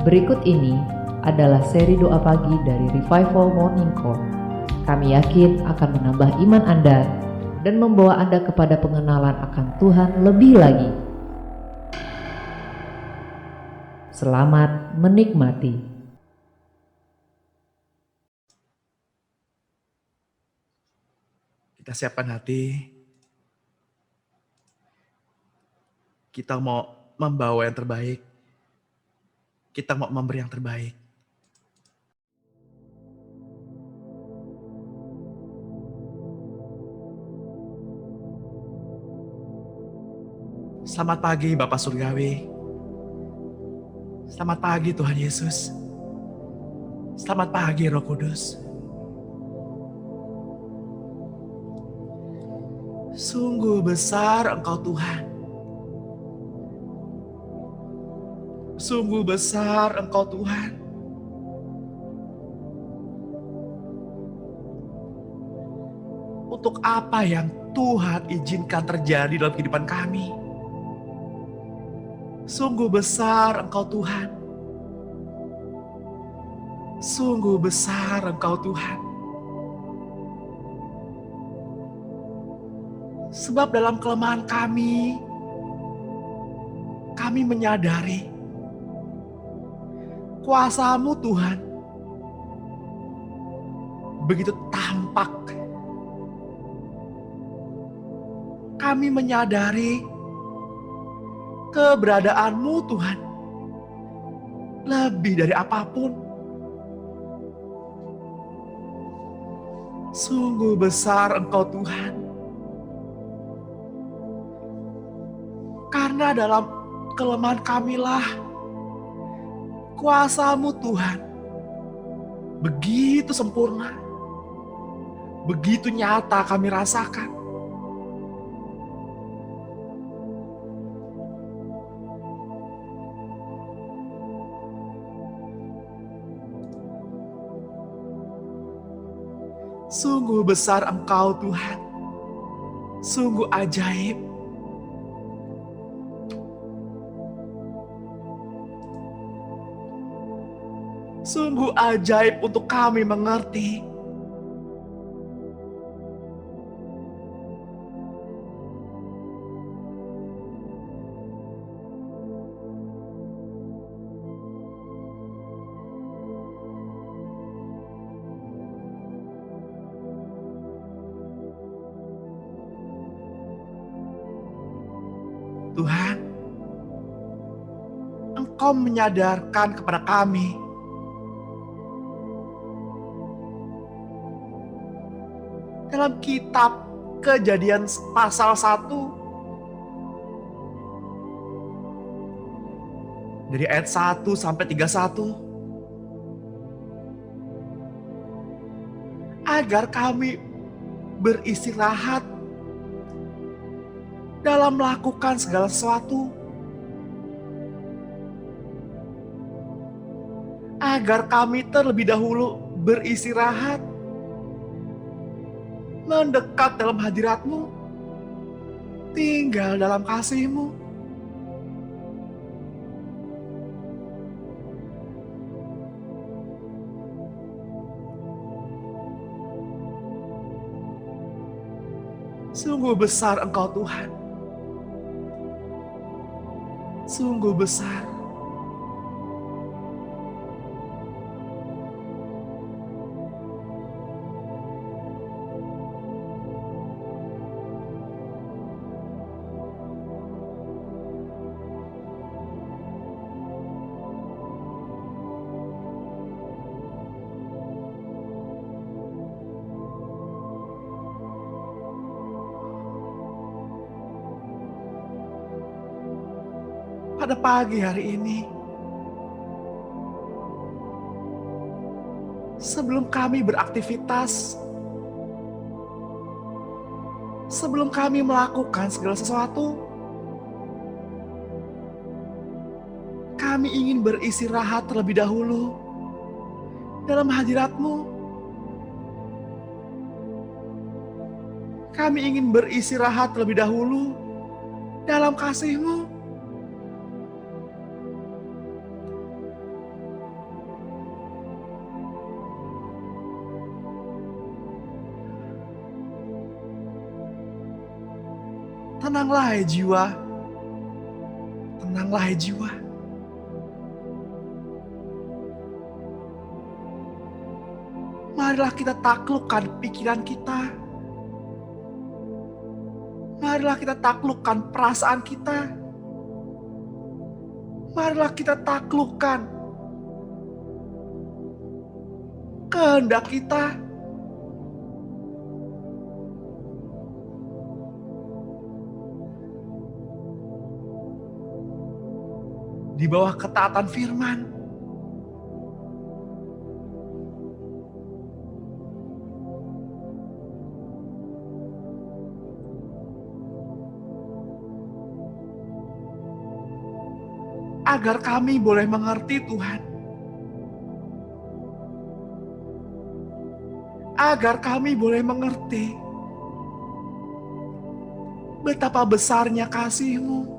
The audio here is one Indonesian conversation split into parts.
Berikut ini adalah seri doa pagi dari Revival Morning Call. Kami yakin akan menambah iman Anda dan membawa Anda kepada pengenalan akan Tuhan lebih lagi. Selamat menikmati. Kita siapkan hati. Kita mau membawa yang terbaik. Kita mau memberi yang terbaik. Selamat pagi Bapak Surgawi. Selamat pagi Tuhan Yesus. Selamat pagi Roh Kudus. Sungguh besar Engkau Tuhan. Sungguh besar Engkau Tuhan. Untuk apa yang Tuhan izinkan terjadi dalam kehidupan kami? Sungguh besar Engkau Tuhan. Sungguh besar Engkau Tuhan. Sebab dalam kelemahan kami menyadari kuasa-Mu Tuhan begitu tampak. Kami menyadari keberadaan-Mu Tuhan lebih dari apapun. Sungguh besar Engkau Tuhan. Karena dalam kelemahan kamilah kuasa-Mu Tuhan begitu sempurna, begitu nyata kami rasakan. Sungguh besar Engkau Tuhan, sungguh ajaib. Sungguh ajaib untuk kami mengerti. Tuhan, Engkau menyadarkan kepada kami dalam kitab Kejadian pasal 1 dari ayat 1 sampai 31 agar kami beristirahat dalam melakukan segala sesuatu, agar kami terlebih dahulu beristirahat, mendekat dalam hadirat-Mu, tinggal dalam kasih-Mu. Sungguh besar Engkau Tuhan. Sungguh besar. Pada pagi hari ini, sebelum kami beraktivitas, sebelum kami melakukan segala sesuatu, kami ingin beristirahat terlebih dahulu dalam hadirat-Mu. Kami ingin beristirahat terlebih dahulu dalam kasih-Mu. Tenanglah hai jiwa, tenanglah hai jiwa. Marilah kita taklukkan pikiran kita. Marilah kita taklukkan perasaan kita. Marilah kita taklukkan kehendak kita. Di bawah ketaatan firman. Agar kami boleh mengerti Tuhan. Agar kami boleh mengerti betapa besarnya kasih-Mu.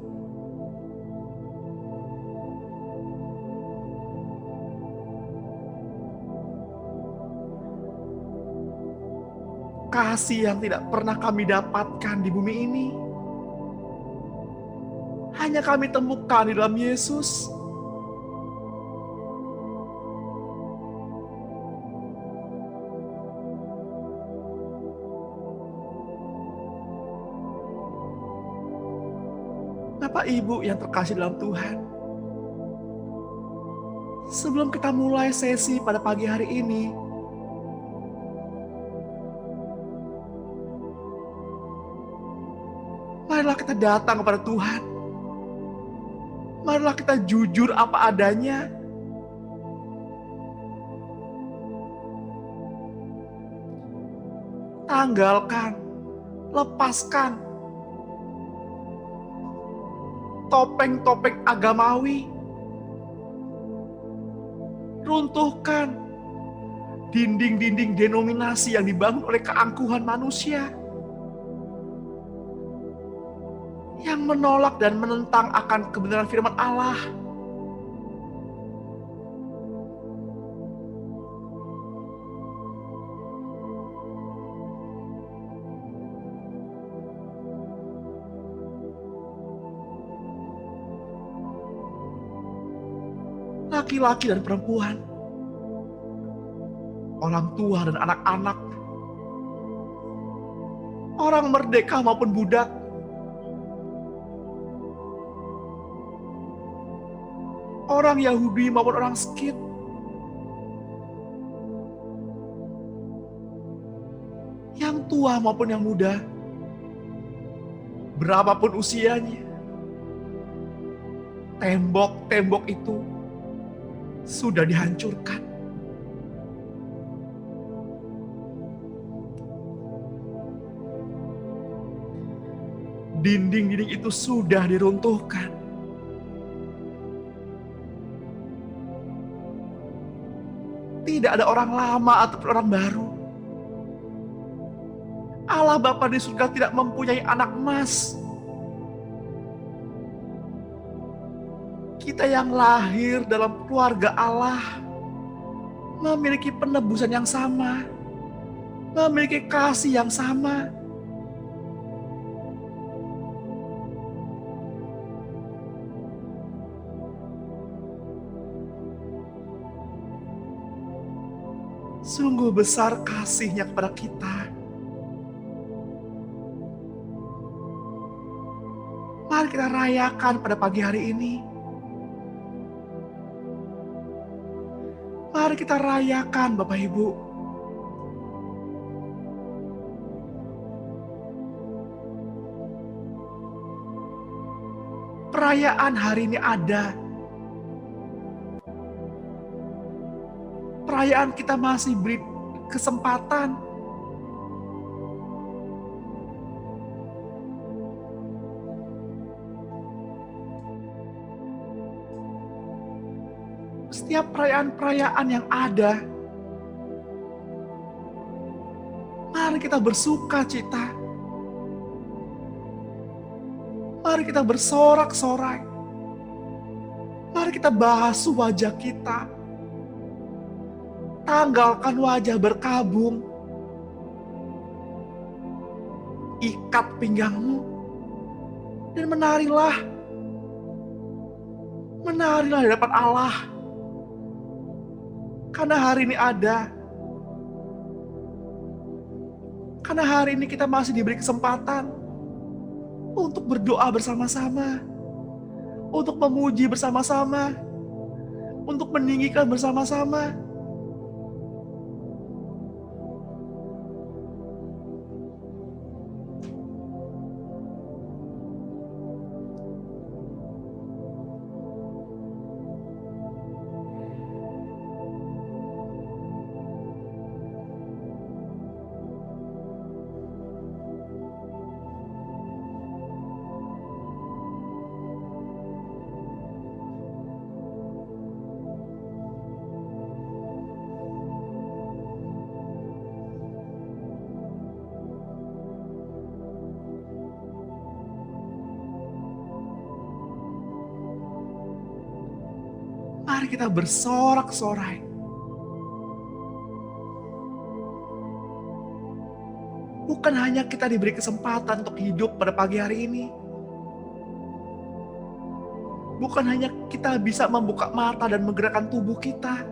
Kasih yang tidak pernah kami dapatkan di bumi ini. Hanya kami temukan di dalam Yesus. Bapak Ibu yang terkasih dalam Tuhan, sebelum kita mulai sesi pada pagi hari ini, marilah kita datang kepada Tuhan. Marilah kita jujur apa adanya. Tanggalkan, lepaskan topeng-topeng agamawi. Runtuhkan dinding-dinding denominasi yang dibangun oleh keangkuhan manusia, yang menolak dan menentang akan kebenaran firman Allah. Laki-laki dan perempuan, orang tua dan anak-anak, orang merdeka maupun budak, orang Yahudi maupun orang Skit, yang tua maupun yang muda, berapapun usianya, tembok-tembok itu sudah dihancurkan. Dinding-dinding itu sudah diruntuhkan. Tidak ada orang lama ataupun orang baru. Allah Bapa di surga tidak mempunyai anak emas. Kita yang lahir dalam keluarga Allah memiliki penebusan yang sama, memiliki kasih yang sama. Sungguh besar kasih-Nya kepada kita. Mari kita rayakan pada pagi hari ini. Mari kita rayakan Bapak Ibu. Perayaan hari ini ada. Perayaan kita masih beri kesempatan. Setiap perayaan-perayaan yang ada, mari kita bersuka cita. Mari kita bersorak-sorai. Mari kita basuh wajah kita. Tanggalkan wajah berkabung. Ikat pinggangmu. Dan menarilah di hadapan Allah. Karena hari ini ada. Karena hari ini kita masih diberi kesempatan untuk berdoa bersama-sama, untuk memuji bersama-sama, untuk meninggikan bersama-sama. Mari kita bersorak-sorai. Bukan hanya kita diberi kesempatan untuk hidup pada pagi hari ini. Bukan hanya kita bisa membuka mata dan menggerakkan tubuh kita.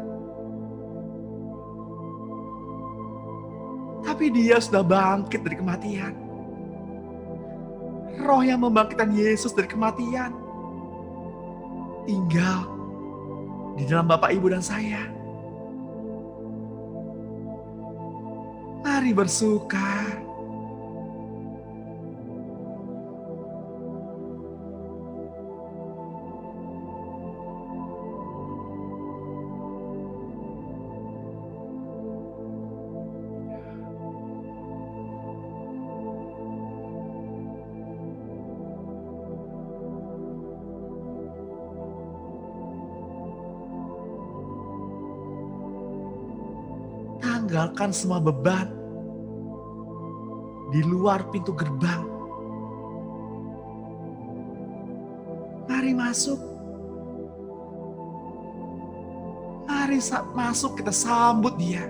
Tapi Dia sudah bangkit dari kematian. Roh yang membangkitkan Yesus dari kematian tinggal di dalam Bapak, Ibu, dan saya. Mari bersuka. Tanggalkan semua beban di luar pintu gerbang. Mari masuk. Mari masuk, kita sambut Dia.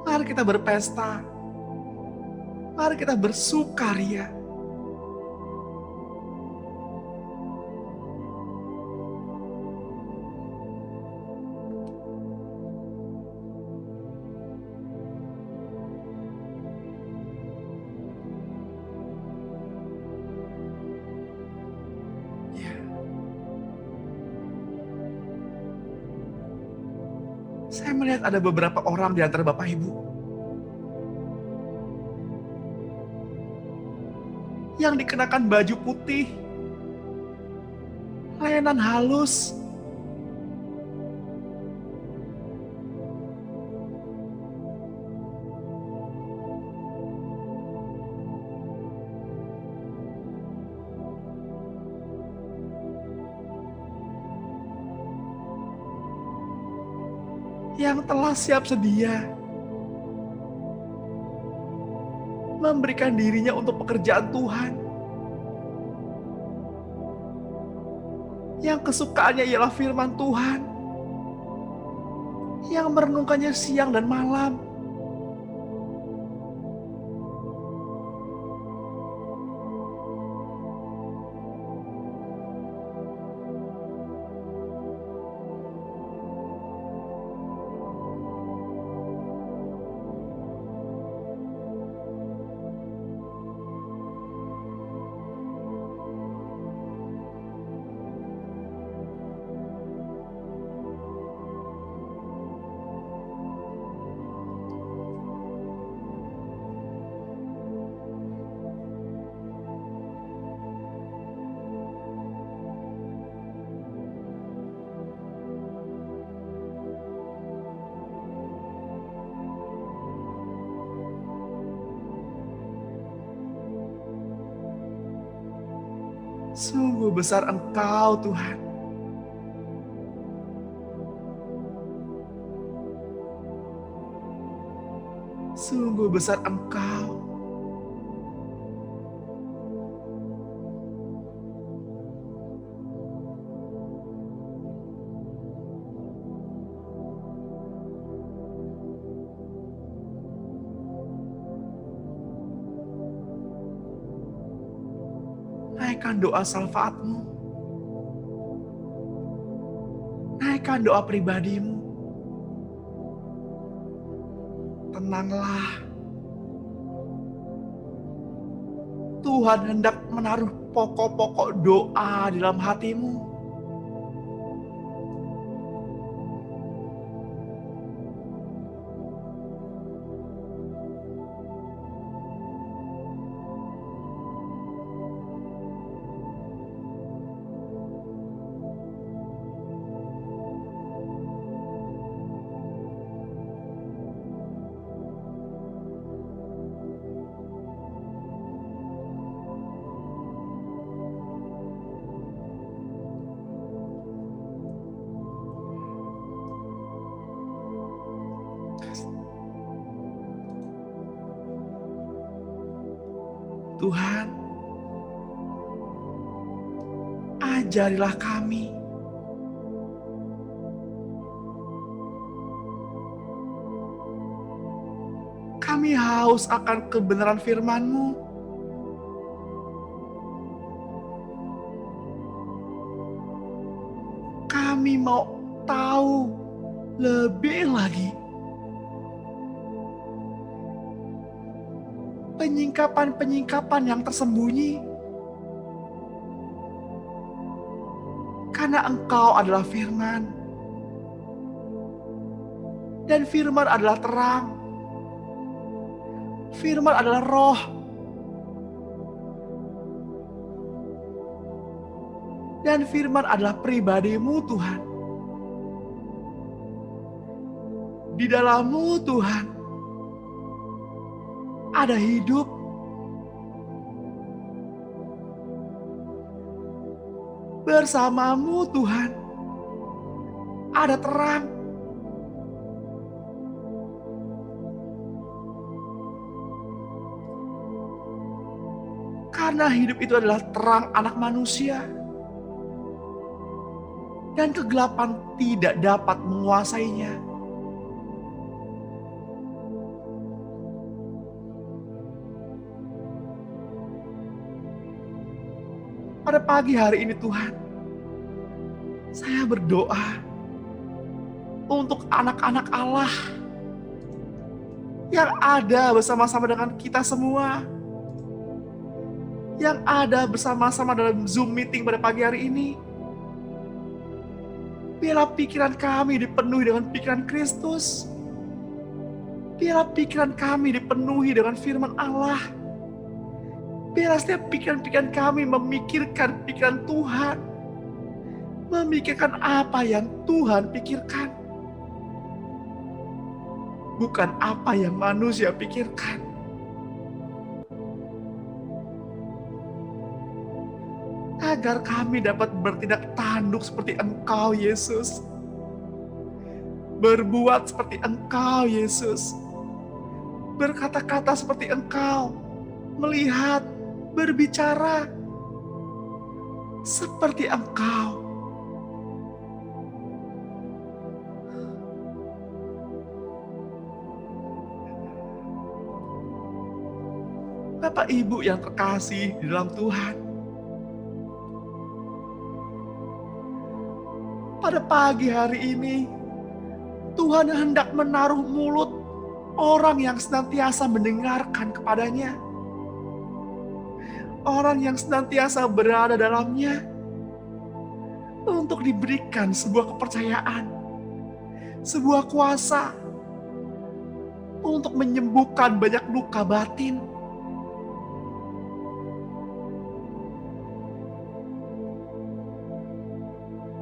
Mari kita berpesta. Mari kita bersukaria. Saya melihat ada beberapa orang di antara Bapak Ibu yang dikenakan baju putih, layanan halus, yang telah siap sedia memberikan dirinya untuk pekerjaan Tuhan, yang kesukaannya ialah firman Tuhan, yang merenungkannya siang dan malam. Sungguh besar Engkau, Tuhan. Sungguh besar Engkau. Naikkan doa syafaat-Mu. Naikkan doa pribadimu. Tenanglah. Tuhan hendak menaruh pokok-pokok doa di dalam hatimu. Tuhan, ajarilah kami haus akan kebenaran firman-Mu. Kami mau tahu lebih lagi penyingkapan-penyingkapan yang tersembunyi. Karena Engkau adalah firman. Dan firman adalah terang. Firman adalah roh. Dan firman adalah pribadi-Mu, Tuhan. Di dalam-Mu, Tuhan, ada hidup. Bersama-Mu, Tuhan, ada terang. Karena hidup itu adalah terang anak manusia. Dan kegelapan tidak dapat menguasainya. Pada pagi hari ini Tuhan, saya berdoa untuk anak-anak Allah yang ada bersama-sama dengan kita semua, yang ada bersama-sama dalam Zoom meeting pada pagi hari ini. Biarlah pikiran kami dipenuhi dengan pikiran Kristus. Biarlah pikiran kami dipenuhi dengan firman Allah. Biarlah setiap pikiran-pikiran kami memikirkan pikiran Tuhan. Memikirkan apa yang Tuhan pikirkan. Bukan apa yang manusia pikirkan. Agar kami dapat bertindak tanduk seperti Engkau, Yesus. Berbuat seperti Engkau, Yesus. Berkata-kata seperti Engkau. Melihat, berbicara seperti Engkau. Bapak Ibu yang terkasih di dalam Tuhan, pada pagi hari ini, Tuhan hendak menaruh mulut orang yang senantiasa mendengarkan kepadanya. Orang yang senantiasa berada dalamnya untuk diberikan sebuah kepercayaan, sebuah kuasa untuk menyembuhkan banyak luka batin.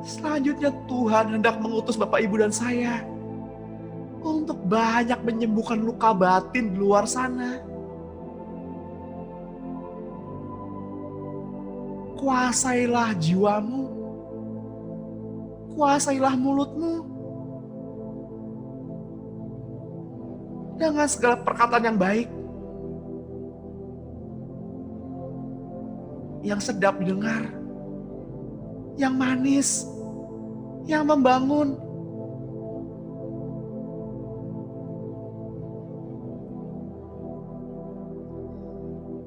Selanjutnya Tuhan hendak mengutus Bapak Ibu dan saya untuk banyak menyembuhkan luka batin di luar sana. Kuasailah jiwamu, kuasailah mulutmu, dengan segala perkataan yang baik, yang sedap didengar, yang manis, yang membangun.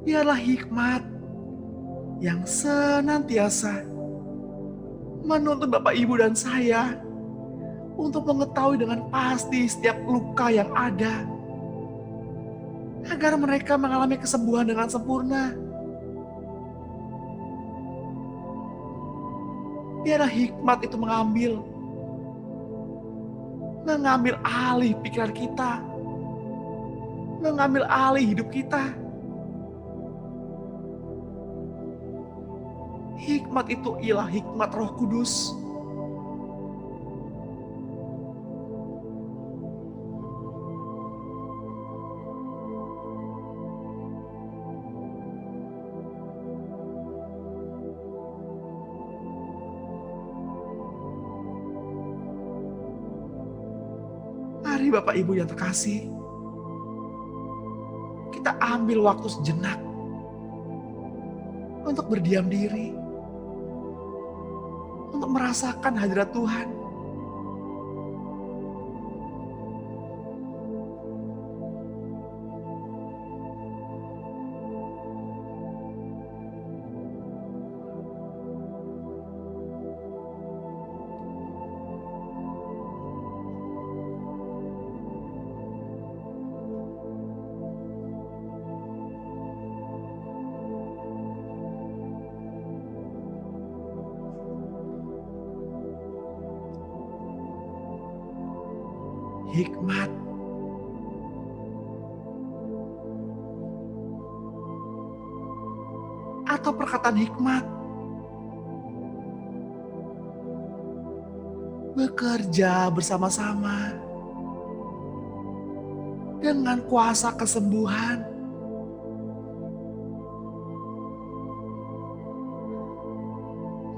Biarlah hikmat yang senantiasa menuntun Bapak Ibu dan saya untuk mengetahui dengan pasti setiap luka yang ada, agar mereka mengalami kesembuhan dengan sempurna. Biarlah hikmat itu mengambil alih pikiran kita, mengambil alih hidup kita. Hikmat itu ialah hikmat Roh Kudus. Mari Bapak Ibu yang terkasih, kita ambil waktu sejenak untuk berdiam diri, untuk merasakan hadirat Tuhan. Hikmat atau perkataan hikmat bekerja bersama-sama dengan kuasa kesembuhan.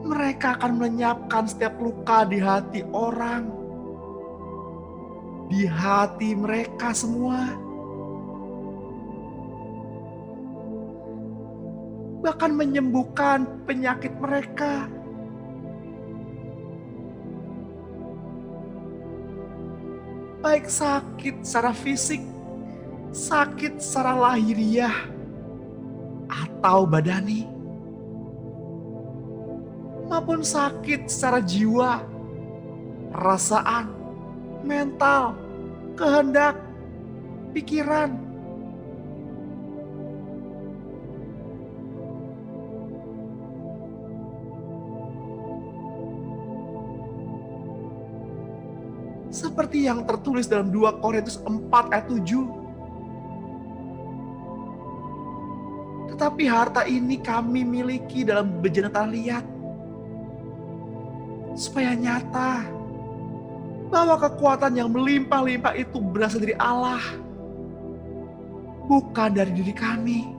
Mereka akan melenyapkan setiap luka di hati orang, di hati mereka semua. Bahkan menyembuhkan penyakit mereka. Baik sakit secara fisik, sakit secara lahiriah, atau badani, maupun sakit secara jiwa, perasaan, mental, kehendak, pikiran. Seperti yang tertulis dalam 2 Korintus 4 ayat 7. Tetapi harta ini kami miliki dalam bejana tanah liat, supaya nyata bahwa kekuatan yang melimpah-limpah itu berasal dari Allah, bukan dari diri kami.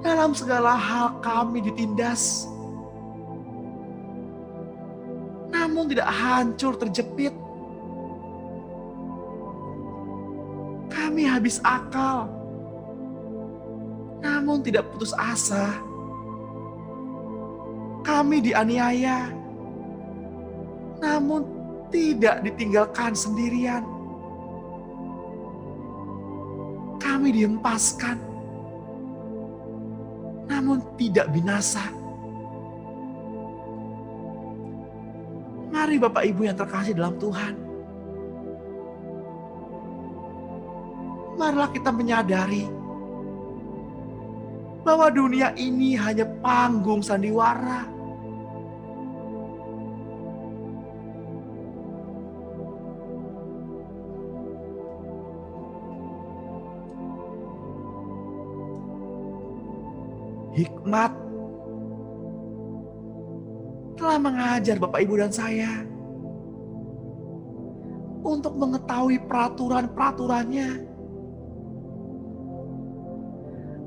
Dalam segala hal kami ditindas, namun tidak hancur terjepit. Kami habis akal, namun tidak putus asa. Kami dianiaya, namun tidak ditinggalkan sendirian. Kami dihempaskan, namun tidak binasa. Mari Bapak Ibu yang terkasih dalam Tuhan, marilah kita menyadari bahwa dunia ini hanya panggung sandiwara. Hikmat telah mengajar Bapak Ibu dan saya untuk mengetahui peraturan-peraturannya.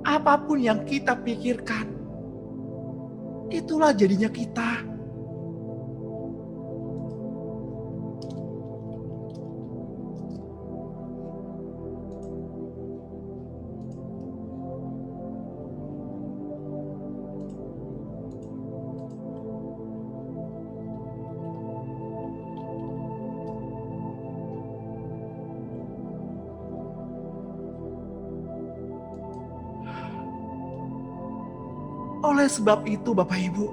Apapun yang kita pikirkan, itulah jadinya kita. Oleh sebab itu Bapak Ibu,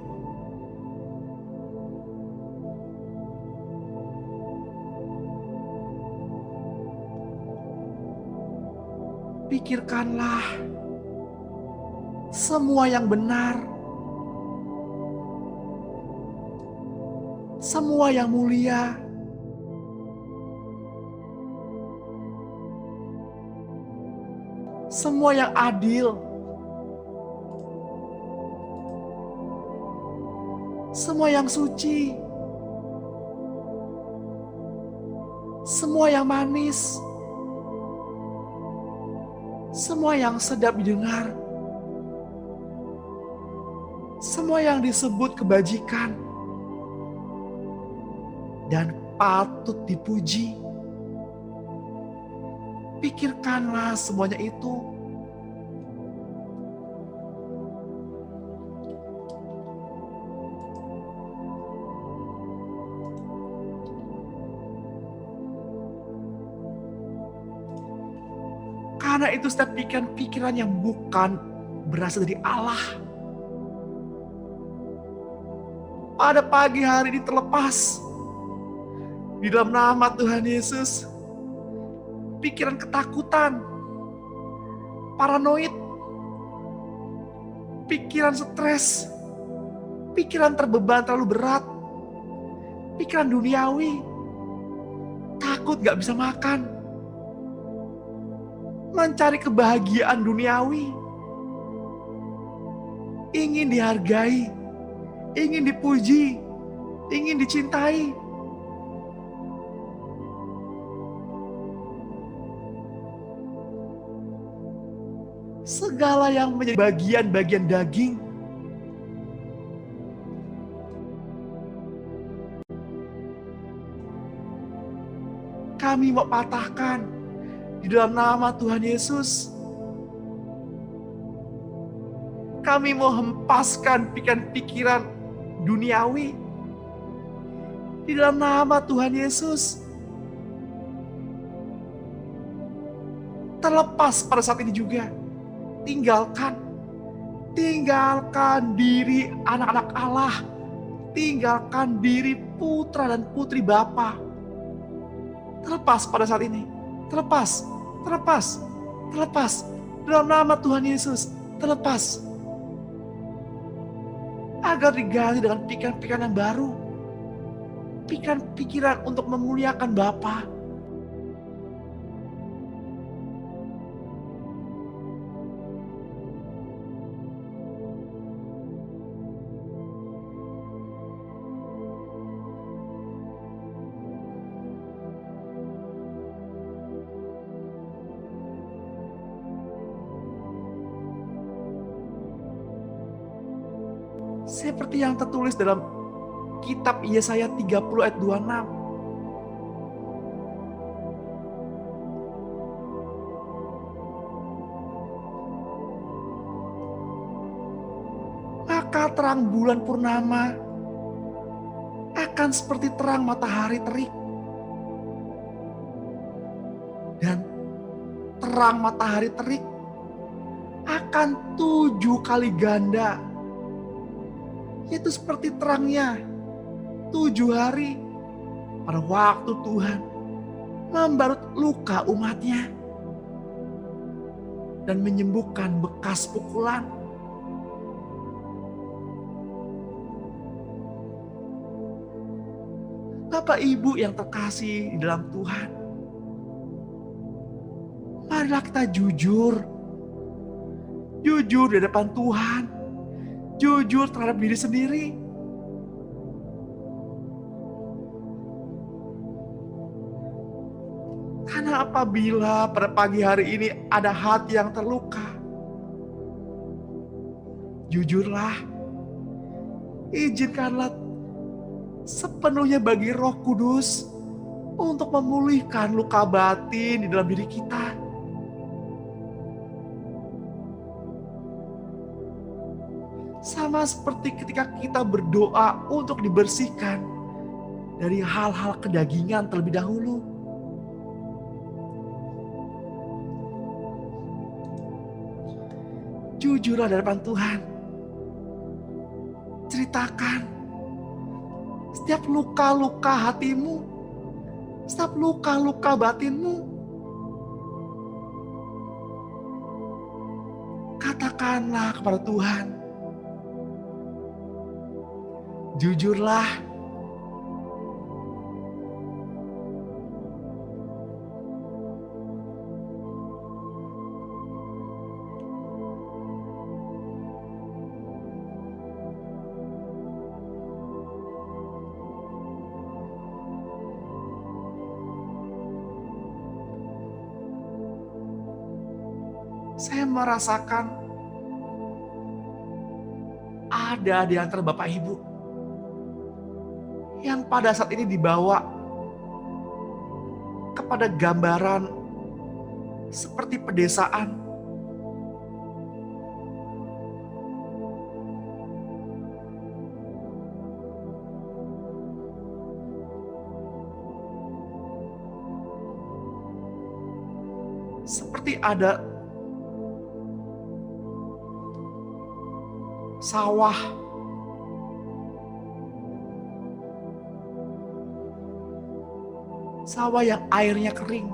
pikirkanlah semua yang benar, semua yang mulia, semua yang adil, semua yang suci, semua yang manis, semua yang sedap didengar, semua yang disebut kebajikan dan patut dipuji. Pikirkanlah semuanya itu. Karena itu setiap pikiran yang bukan berasal dari Allah, pada pagi hari ini terlepas di dalam nama Tuhan Yesus. Pikiran ketakutan, paranoid, pikiran stres, pikiran terbeban terlalu berat, pikiran duniawi, takut gak bisa makan, mencari kebahagiaan duniawi, ingin dihargai, ingin dipuji, ingin dicintai. Segala yang menjadi bagian-bagian daging, kami mau patahkan di dalam nama Tuhan Yesus. Kami mau hempaskan pikiran-pikiran duniawi di dalam nama Tuhan Yesus. Terlepas pada saat ini juga, tinggalkan diri anak-anak Allah, tinggalkan diri putra dan putri Bapa. Terlepas pada saat ini, terlepas dalam nama Tuhan Yesus, terlepas, agar diganti dengan pikiran-pikiran yang baru, pikiran untuk memuliakan Bapa. Seperti yang tertulis dalam kitab Yesaya 30 ayat 26. Maka terang bulan purnama akan seperti terang matahari terik. Dan terang matahari terik akan 7 kali ganda, yaitu seperti terangnya 7 hari pada waktu Tuhan membarut luka umatnya dan menyembuhkan bekas pukulan. Bapak Ibu yang terkasih di dalam Tuhan, marilah kita jujur di hadapan Tuhan, jujur terhadap diri sendiri. Karena apabila pada pagi hari ini ada hati yang terluka, jujurlah, izinkanlah sepenuhnya bagi Roh Kudus untuk memulihkan luka batin di dalam diri kita. Sama seperti ketika kita berdoa untuk dibersihkan dari hal-hal kedagingan terlebih dahulu. Jujurlah di hadapan Tuhan. ceritakan setiap luka-luka hatimu, setiap luka-luka batinmu. Katakanlah kepada Tuhan, jujurlah. Saya merasakan ada di antara Bapak Ibu yang pada saat ini dibawa kepada gambaran seperti pedesaan. Seperti ada sawah, sawah yang airnya kering.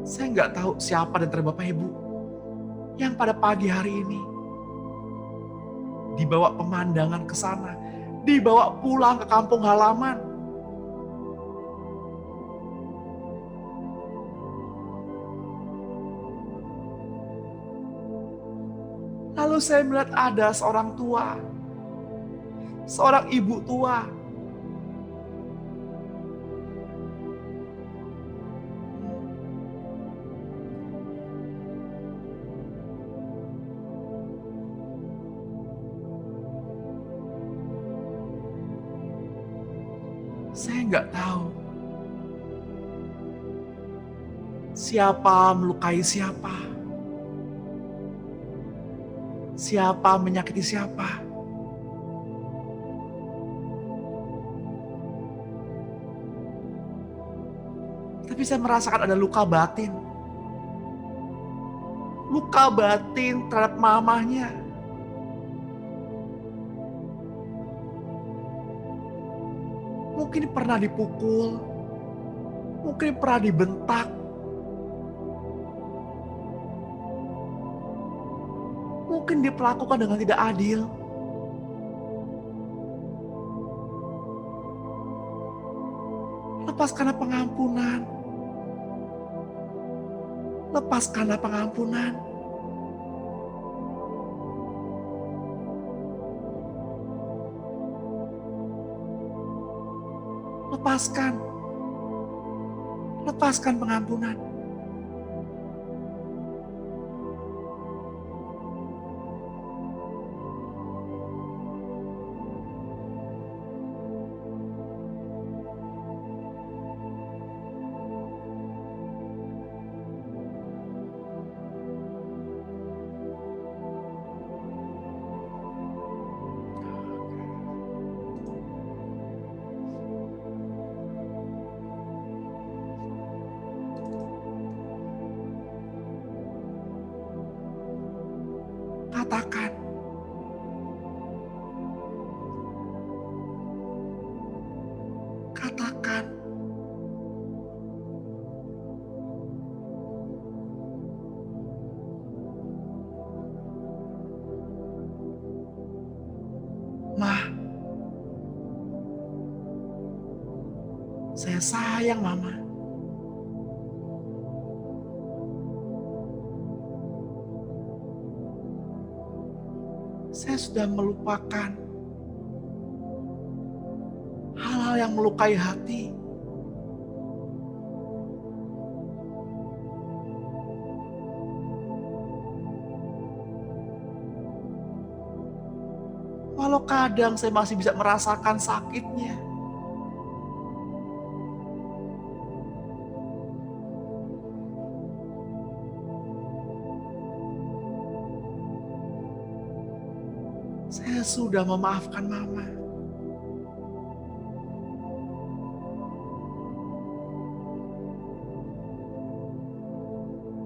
Saya nggak tahu siapa di antara Bapak Ibu yang pada pagi hari ini dibawa pemandangan ke sana, dibawa pulang ke kampung halaman. Lalu saya melihat ada seorang tua, seorang ibu tua. Saya nggak tahu siapa melukai siapa, siapa menyakiti siapa. Tapi saya merasakan ada luka batin. Luka batin terhadap mamahnya. Mungkin pernah dipukul, mungkin pernah dibentak, mungkin diperlakukan dengan tidak adil. Lepaskanlah pengampunan. Lepaskanlah pengampunan. Lepaskan. Lepaskan pengampunan. Katakan, katakan, "Ma, saya sayang Mama. Saya sudah melupakan hal-hal yang melukai hati. Walau kadang saya masih bisa merasakan sakitnya. Saya sudah memaafkan Mama.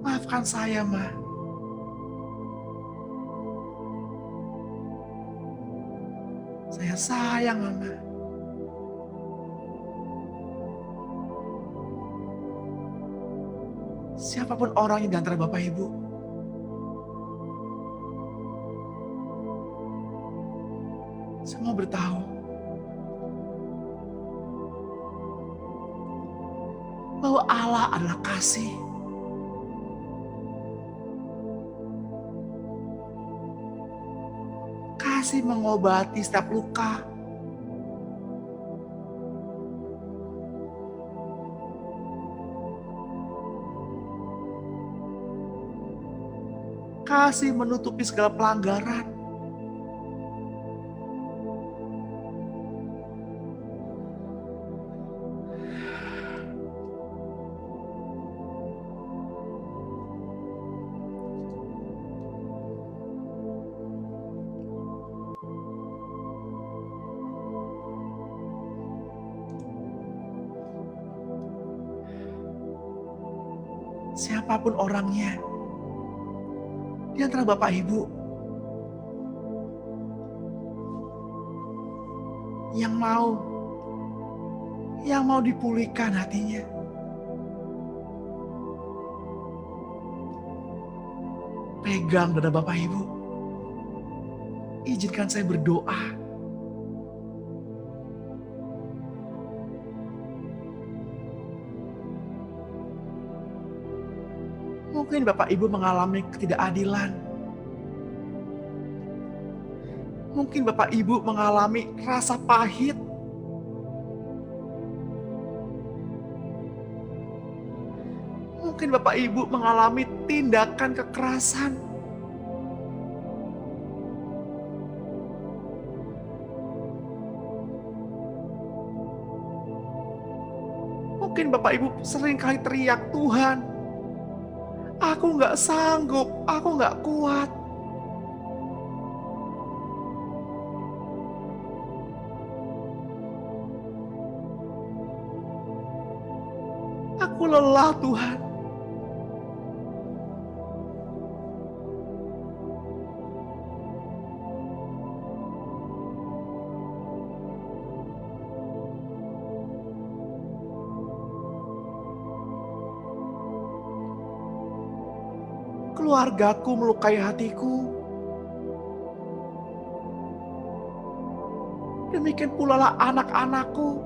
Maafkan saya, Ma. sayang Mama. Siapapun orangnya di antara Bapak Ibu, semua bertahu bahwa Allah adalah kasih. Kasih mengobati setiap luka. Kasih menutupi segala pelanggaran. Siapapun orangnya di antara Bapak Ibu yang mau dipulihkan hatinya, pegang dada Bapak Ibu. Izinkan saya berdoa. Mungkin Bapak Ibu mengalami ketidakadilan. Mungkin Bapak Ibu mengalami rasa pahit. Mungkin Bapak Ibu mengalami tindakan kekerasan. Mungkin Bapak Ibu sering kali teriak, Tuhan, aku nggak sanggup, aku nggak kuat. Aku lelah Tuhan. Keluargaku melukai hatiku. Demikian pula lah anak-anakku.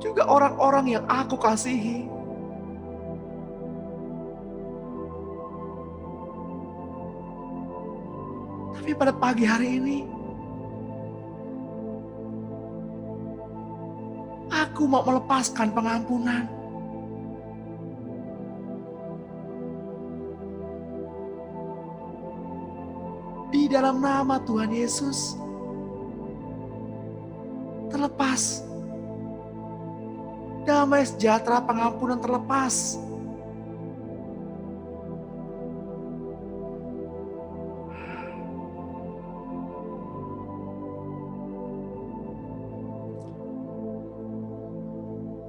Juga orang-orang yang aku kasihi. Tapi pada pagi hari ini, aku mau melepaskan pengampunan. Di dalam nama Tuhan Yesus, terlepas. Damai sejahtera pengampunan terlepas.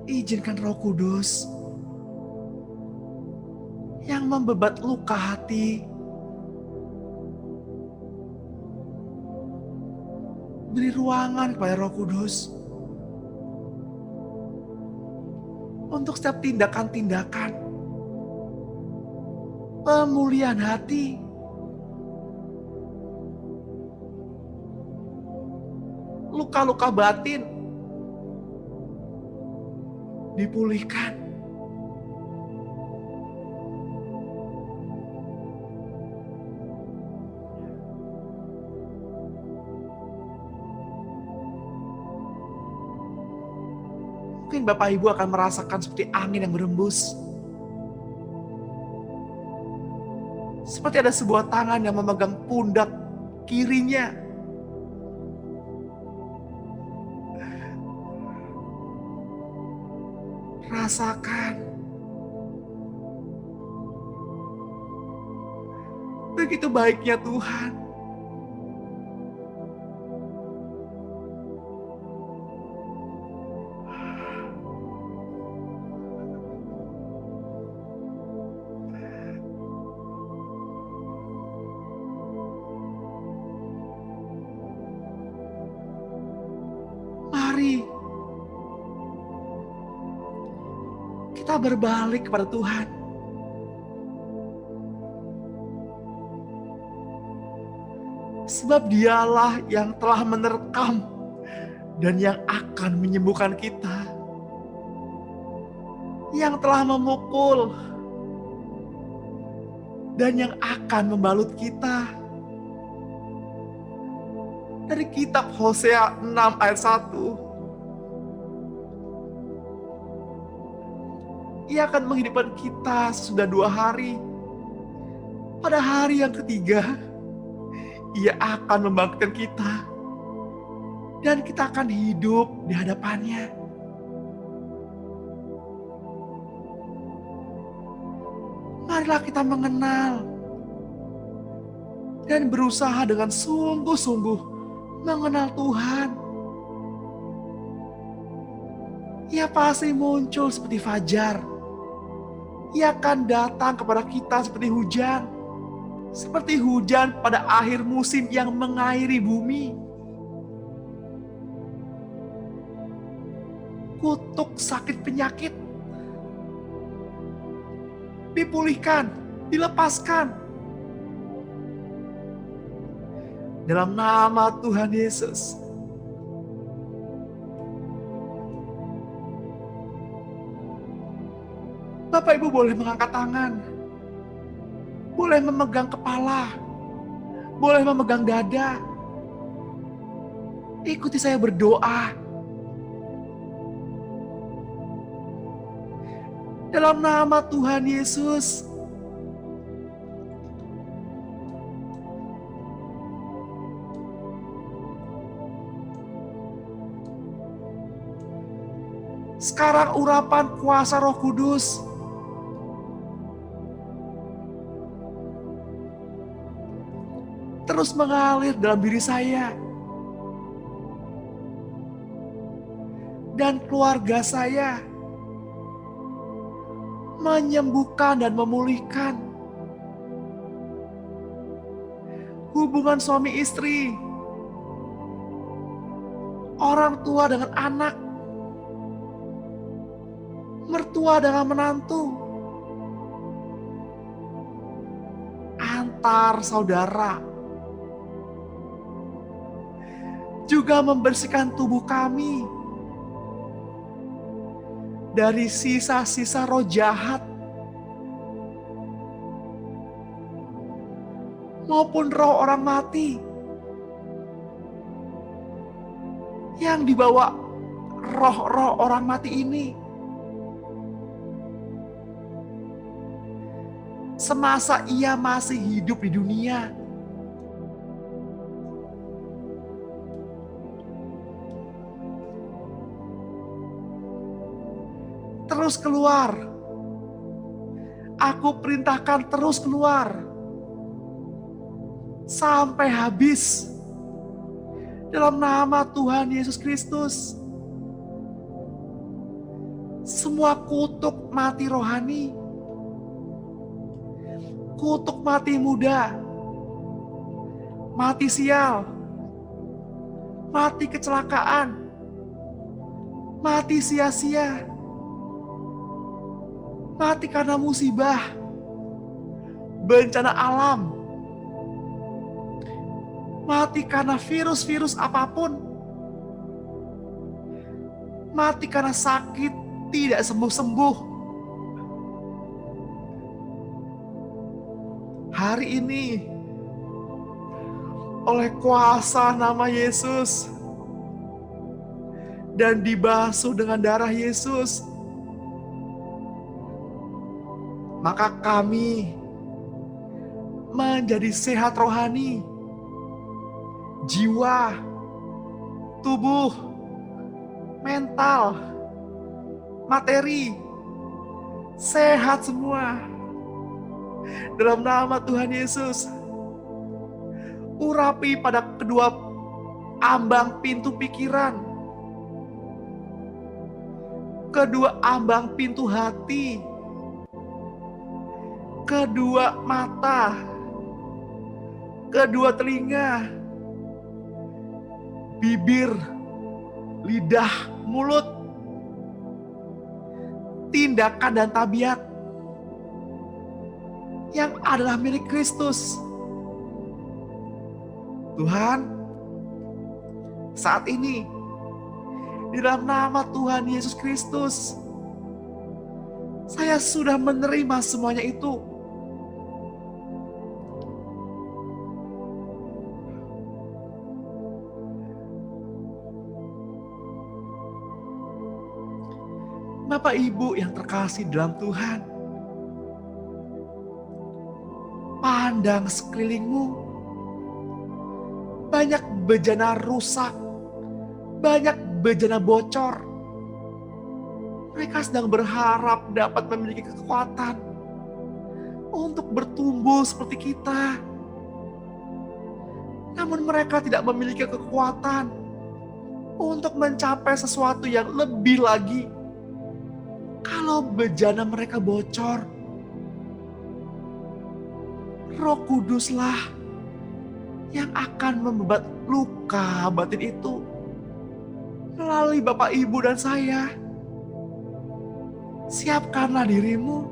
Izinkan Roh Kudus yang membebat luka hati, beri ruangan kepada Roh Kudus untuk setiap tindakan-tindakan pemulihan hati, luka-luka batin dipulihkan. Mungkin Bapak Ibu akan merasakan seperti angin yang berembus. Seperti ada sebuah tangan yang memegang pundak kirinya. Rasakan. Begitu baiknya Tuhan. hari kita berbalik kepada Tuhan. Sebab Dialah yang telah menerkam dan yang akan menyembuhkan kita. Yang telah memukul dan yang akan membalut kita. Dari kitab Hosea 6 ayat 1. Ia akan menghidupkan kita sesudah 2 hari. Pada hari yang ketiga, Ia akan membangkitkan kita. Dan kita akan hidup di hadapannya. Marilah kita mengenal dan berusaha dengan sungguh-sungguh mengenal Tuhan. Ia pasti muncul seperti fajar. Ia akan datang kepada kita seperti hujan. Seperti hujan pada akhir musim yang mengairi bumi. Kutuk sakit penyakit dipulihkan, dilepaskan. Dalam nama Tuhan Yesus. Bapak Ibu boleh mengangkat tangan. Boleh memegang kepala. Boleh memegang dada. Ikuti saya berdoa. Dalam nama Tuhan Yesus. Sekarang urapan kuasa Roh Kudus terus mengalir dalam diri saya dan keluarga saya, menyembuhkan dan memulihkan hubungan suami istri, orang tua dengan anak, mertua dengan menantu, antar saudara, juga membersihkan tubuh kami dari sisa-sisa roh jahat maupun roh orang mati yang dibawa roh-roh orang mati ini semasa ia masih hidup di dunia. Terus keluar. Aku perintahkan terus keluar. Sampai habis. Dalam nama Tuhan Yesus Kristus. Semua kutuk mati rohani. Kutuk mati muda. Mati sial. Mati kecelakaan. Mati sia-sia. Mati karena musibah, bencana alam, mati karena virus-virus apapun, mati karena sakit tidak sembuh-sembuh. Hari ini, oleh kuasa nama Yesus, dan dibasuh dengan darah Yesus, maka kami menjadi sehat rohani, jiwa, tubuh, mental, materi, sehat semua. Dalam nama Tuhan Yesus, urapi pada kedua ambang pintu pikiran, kedua ambang pintu hati, kedua mata, kedua telinga, bibir, lidah, mulut, tindakan dan tabiat yang adalah milik Kristus. Tuhan, saat ini di dalam nama Tuhan Yesus Kristus, saya sudah menerima semuanya itu. Bapak Ibu yang terkasih dalam Tuhan, pandang sekelilingmu, banyak bejana rusak, banyak bejana bocor. Mereka sedang berharap dapat memiliki kekuatan untuk bertumbuh seperti kita. Namun mereka tidak memiliki kekuatan untuk mencapai sesuatu yang lebih lagi. Kalau bejana mereka bocor, Roh Kuduslah yang akan membebat luka batin itu melalui Bapak, Ibu, dan saya. Siapkanlah dirimu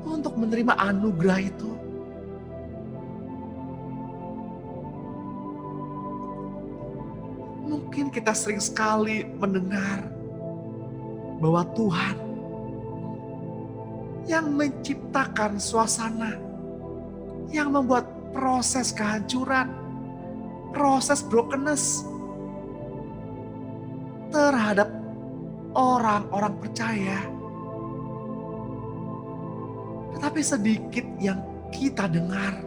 untuk menerima anugerah itu. Mungkin kita sering sekali mendengar bahwa Tuhan yang menciptakan suasana, yang membuat proses kehancuran, proses brokenness terhadap orang-orang percaya. Tetapi sedikit yang kita dengar,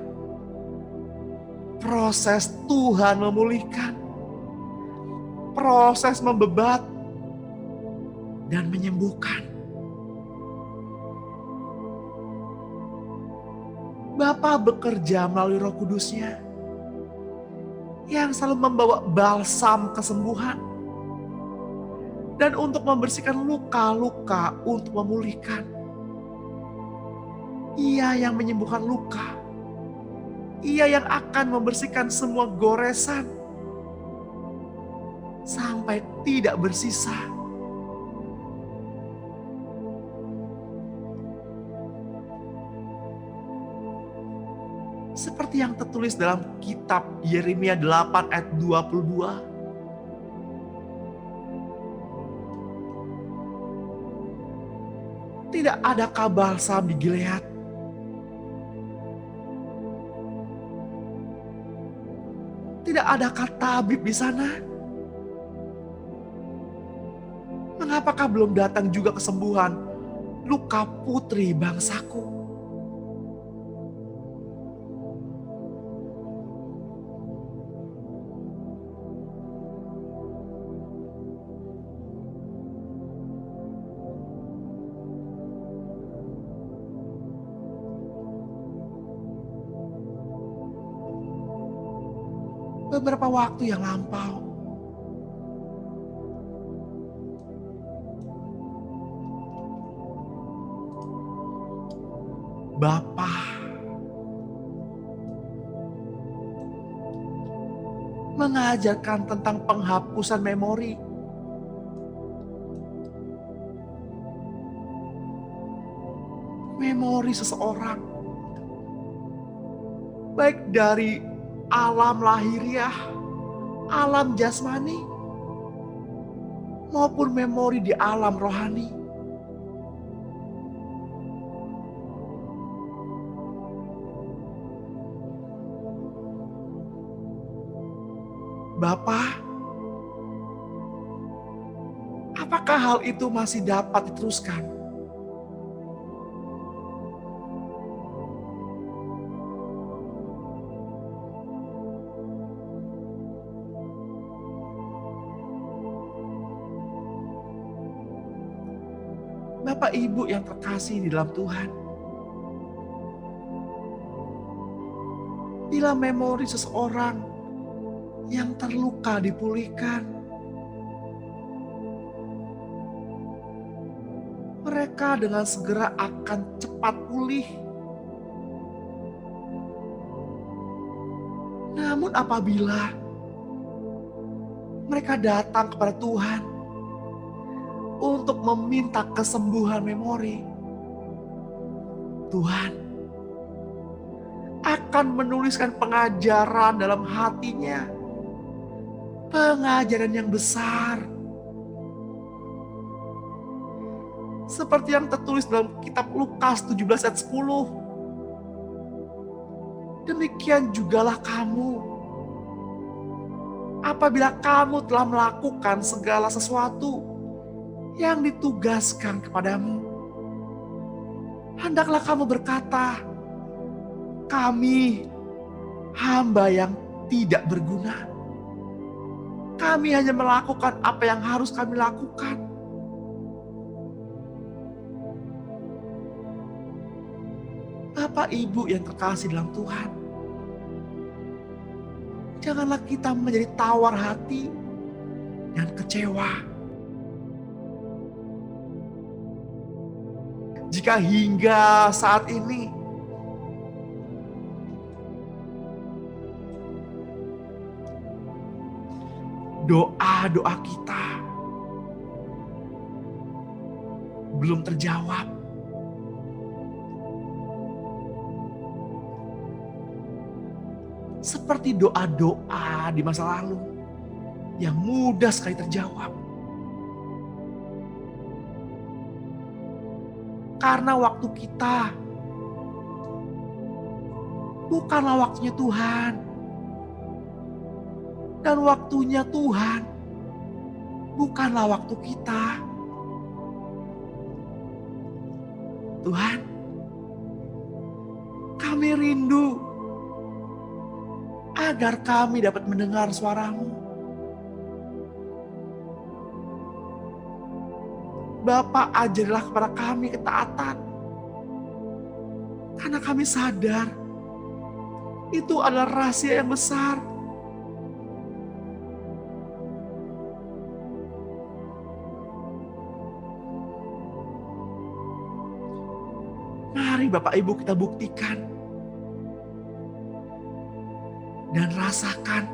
proses Tuhan memulihkan, proses membebat, dan menyembuhkan. Bapa bekerja melalui Roh Kudus-Nya yang selalu membawa balsam kesembuhan dan untuk membersihkan luka-luka, untuk memulihkan. Ia yang menyembuhkan luka. Ia yang akan membersihkan semua goresan sampai tidak bersisa. Seperti yang tertulis dalam kitab Yeremia 8 ayat 22. Tidak adakah balsam di Gilead? Tidak adakah tabib di sana? Mengapakah belum datang juga kesembuhan luka putri bangsaku? Beberapa waktu yang lampau, Bapa mengajarkan tentang penghapusan memori. Memori seseorang, baik dari alam lahiriah, alam jasmani, maupun memori di alam rohani. Bapa, apakah hal itu masih dapat diteruskan? Bapak Ibu yang terkasih di dalam Tuhan, bila memori seseorang yang terluka dipulihkan, mereka dengan segera akan cepat pulih. Namun apabila Mereka datang kepada Tuhan untuk meminta kesembuhan memori. Tuhan akan menuliskan pengajaran dalam hatinya. Pengajaran yang besar. Seperti yang tertulis dalam kitab Lukas 17 ayat 10. Demikian jugalah kamu. Apabila kamu telah melakukan segala sesuatu yang ditugaskan kepadamu, hendaklah kamu berkata, kami hamba yang tidak berguna. Kami hanya melakukan apa yang harus kami lakukan. Bapak Ibu yang terkasih dalam Tuhan, janganlah kita menjadi tawar hati dan kecewa. Jika hingga saat ini doa-doa kita belum terjawab, seperti doa-doa di masa lalu yang mudah sekali terjawab. Karena waktu kita bukanlah waktunya Tuhan. Dan waktunya Tuhan bukanlah waktu kita. Tuhan, kami rindu agar kami dapat mendengar suara-Mu. Bapa, ajarilah kepada kami ketaatan. Karena kami sadar itu adalah rahasia yang besar. Mari Bapak Ibu kita buktikan dan rasakan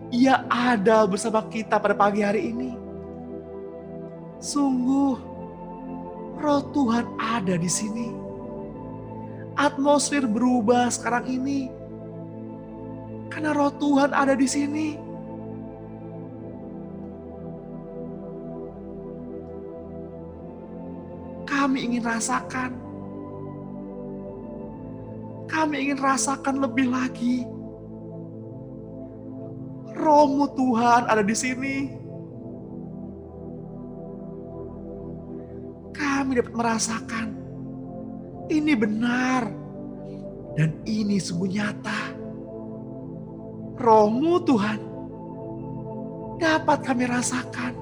Ia ada bersama kita pada pagi hari ini. Sungguh Roh Tuhan ada di sini. Atmosfer berubah sekarang ini karena Roh Tuhan ada di sini. Kami ingin rasakan. Kami ingin rasakan lebih lagi. Roh-Mu Tuhan ada di sini. Kami dapat merasakan ini benar dan ini sungguh nyata. Roh-Mu Tuhan dapat kami rasakan.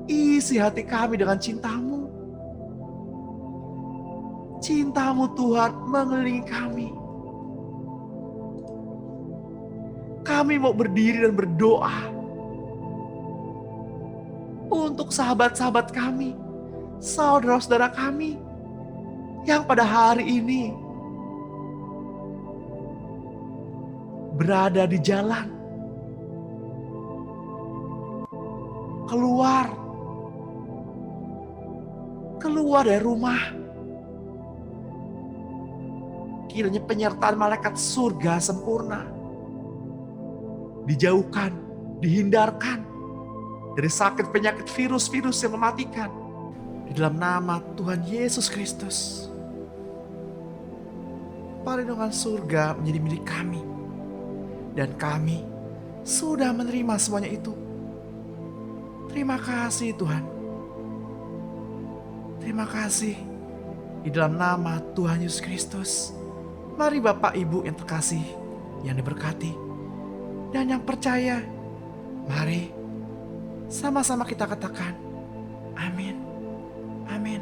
Isi hati kami dengan cinta-Mu. Cinta-Mu Tuhan mengelilingi kami. Kami mau berdiri dan berdoa untuk sahabat-sahabat kami, saudara-saudara kami yang pada hari ini berada di jalan, keluar dari rumah. Kiranya penyertaan malaikat surga sempurna. Dijauhkan, dihindarkan dari sakit penyakit virus-virus yang mematikan. Di dalam nama Tuhan Yesus Kristus. Perlindungan surga menjadi milik kami. Dan kami sudah menerima semuanya itu. Terima kasih Tuhan. Terima kasih. Di dalam nama Tuhan Yesus Kristus. Mari Bapak Ibu yang terkasih, yang diberkati, dan yang percaya, mari sama-sama kita katakan, amin, amin.